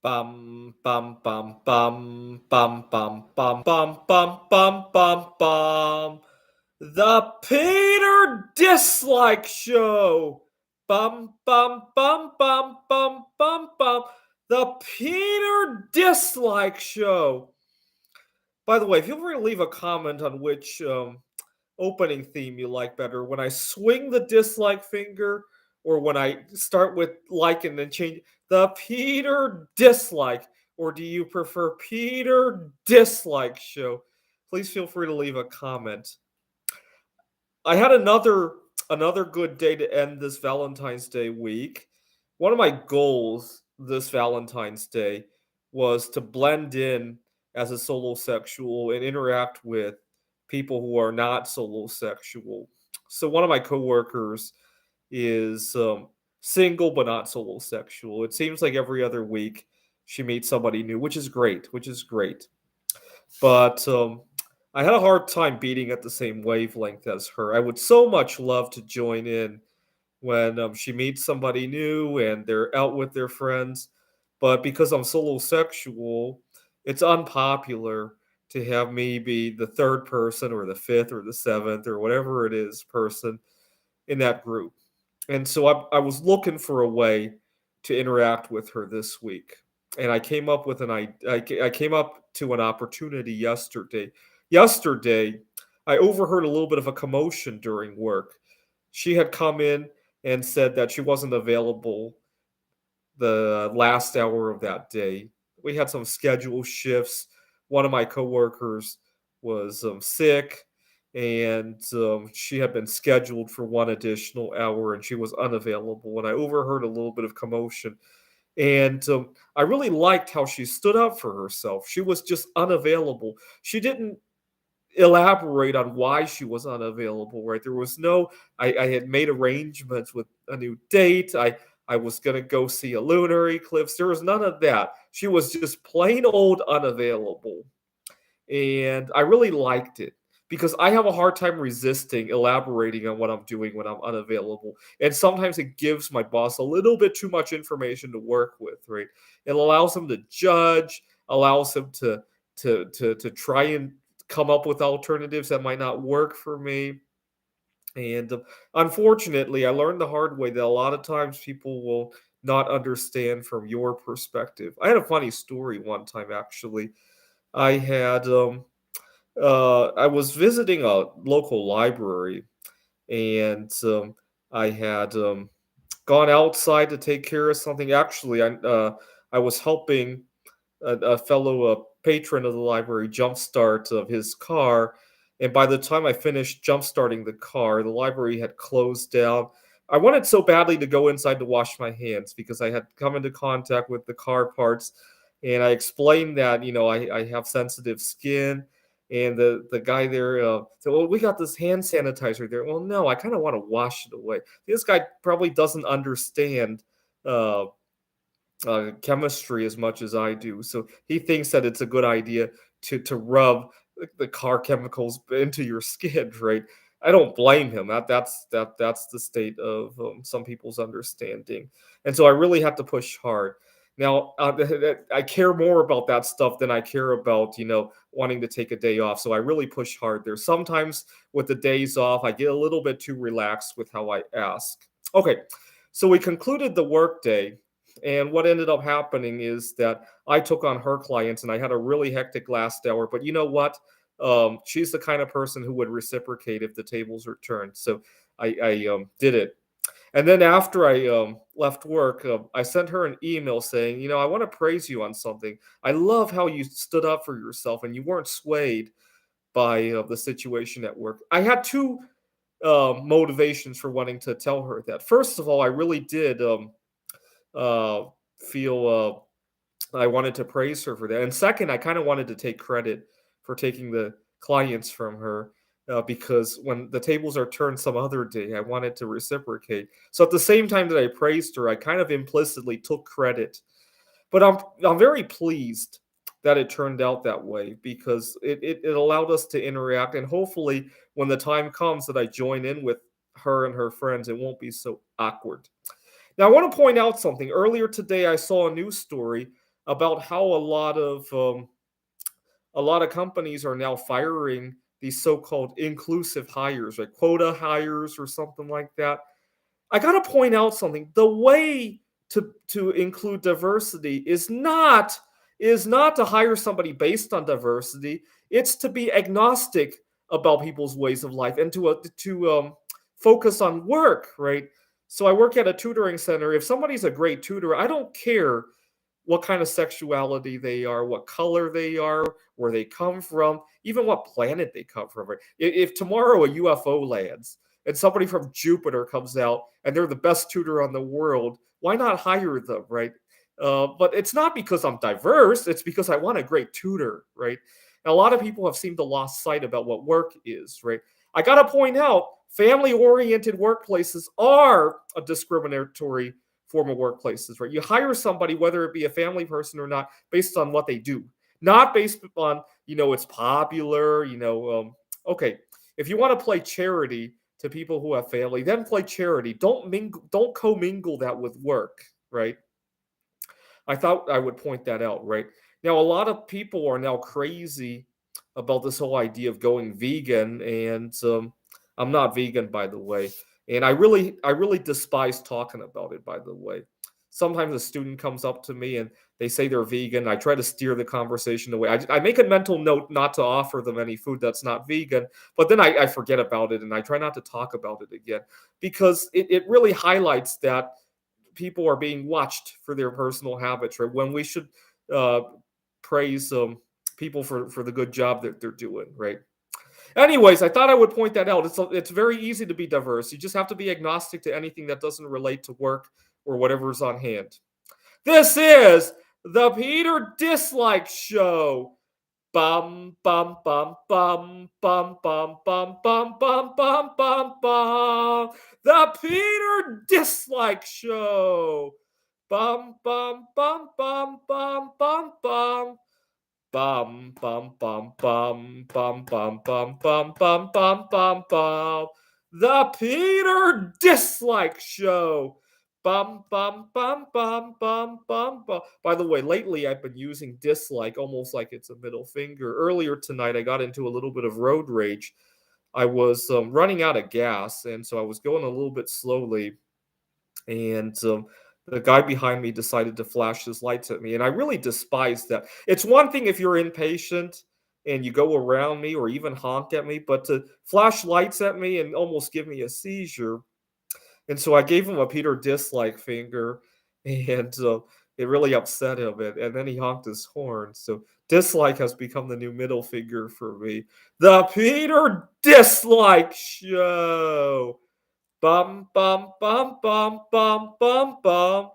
Bum bum bum bum bum bum bum bum bum bum bum bum. The Peter Dislike Show. Bum bum bum bum bum bum bum. The Peter Dislike Show. By the way, feel free to leave a comment on which opening theme you like better. When I swing the dislike finger, or when I start with like and then change the Peter Dislike, or do you prefer Peter Dislike Show? Please feel free to leave a comment. I had another good day to end this Valentine's Day week. One of my goals this Valentine's Day was to blend in as a solo sexual and interact with people who are not solo sexual. So one of my coworkers is single but not solo sexual. It seems like every other week she meets somebody new, which is great, which is great. But I had a hard time beating at the same wavelength as her. I would so much love to join in when she meets somebody new and they're out with their friends. But because I'm solo sexual, it's unpopular to have me be the third person or the fifth or the seventh or whatever it is person in that group. And so I was looking for a way to interact with her this week. And I came up with I came up to an opportunity yesterday. Yesterday, I overheard a little bit of a commotion during work. She had come in and said that she wasn't available the last hour of that day. We had some schedule shifts. One of my coworkers was sick, and she had been scheduled for one additional hour, and she was unavailable. And I overheard a little bit of commotion, and I really liked how she stood up for herself. She was just unavailable. She didn't elaborate on why she was unavailable, right? There was no I had made arrangements with a new date. I was gonna go see a lunar eclipse. There was none of that. She was just plain old unavailable. And I really liked it because I have a hard time resisting elaborating on what I'm doing when I'm unavailable. And sometimes it gives my boss a little bit too much information to work with, right? It allows him to judge, allows him to try and come up with alternatives that might not work for me. And unfortunately, I learned the hard way that a lot of times people will not understand from your perspective. I had a funny story one time actually. I had I was visiting a local library, and I had gone outside to take care of something. Actually, I was helping a fellow patron of the library jumpstart of his car, and by the time I finished jumpstarting the car, the library had closed down. I wanted so badly to go inside to wash my hands because I had come into contact with the car parts, and I explained that I have sensitive skin. And the guy there said, "Well, we got this hand sanitizer there." Well, no, I kind of want to wash it away. This guy probably doesn't understand uh, chemistry as much as I do. So he thinks that it's a good idea to rub the car chemicals into your skin, right? I don't blame him. That's the state of some people's understanding, and so I really have to push hard. Now, I care more about that stuff than I care about wanting to take a day off. So I really push hard there. Sometimes with the days off, I get a little bit too relaxed with how I ask. Okay, so we concluded the workday, and what ended up happening is that I took on her clients and I had a really hectic last hour. But you know what? She's the kind of person who would reciprocate if the tables were turned. So I did it. And then after I left work, I sent her an email saying, I want to praise you on something. I love how you stood up for yourself and you weren't swayed by the situation at work. I had two motivations for wanting to tell her that. First of all, I really did uh, feel I wanted to praise her for that. And second, I kind of wanted to take credit for taking the clients from her because when the tables are turned some other day, I wanted to reciprocate. So at the same time that I praised her, I kind of implicitly took credit. But I'm very pleased that it turned out that way because it allowed us to interact. And hopefully, when the time comes that I join in with her and her friends, it won't be so awkward. Now, I want to point out something. Earlier today, I saw a news story about how a lot of companies are now firing these so-called inclusive hires, like quota hires or something like that. I gotta point out something. The way to include diversity is not to hire somebody based on diversity. It's to be agnostic about people's ways of life and to focus on work, right? So I work at a tutoring center. If somebody's a great tutor, I don't care what kind of sexuality they are, what color they are, where they come from, even what planet they come from. Right? If tomorrow a UFO lands and somebody from Jupiter comes out and they're the best tutor on the world, why not hire them, right? But it's not because I'm diverse, it's because I want a great tutor, right? And a lot of people have seemed to lost sight about what work is, right? I got to point out family oriented workplaces are a discriminatory form of workplaces, right? You hire somebody, whether it be a family person or not, based on what they do, not based on, it's popular, okay, if you want to play charity to people who have family, then play charity. Don't commingle that with work, right? I thought I would point that out, right? Now, a lot of people are now crazy about this whole idea of going vegan, and I'm not vegan, by the way, and I really despise talking about it, by the way. Sometimes a student comes up to me and they say they're vegan. I try to steer the conversation away. I make a mental note not to offer them any food that's not vegan, but then I forget about it and I try not to talk about it again because it really highlights that people are being watched for their personal habits, right? When we should uh, praise people for the good job that they're doing, right? Anyways, I thought I would point that out. It's very easy to be diverse. You just have to be agnostic to anything that doesn't relate to work or whatever's on hand. This is the Peter Dislike Show. Bum bum bum bum bum bum bum bum bum bum bum bum. The Peter Dislike Show. Bum bum bum bum bum bum bum. Bum bum bum bum bum bum bum bum bum bum bum bum. The Peter Dislike Show. Bum bum bum bum bum bum bum. By the way, lately I've been using dislike almost like it's a middle finger. Earlier tonight, I got into a little bit of road rage. I was running out of gas, and so I was going a little bit slowly, and the guy behind me decided to flash his lights at me, and I really despise that. It's one thing if you're impatient and you go around me or even honk at me, but to flash lights at me and almost give me a seizure. And so I gave him a Peter dislike finger, and it really upset him. And then he honked his horn. So dislike has become the new middle finger for me. The Peter Dislike Show. Bum bum bum bum bum bum bum.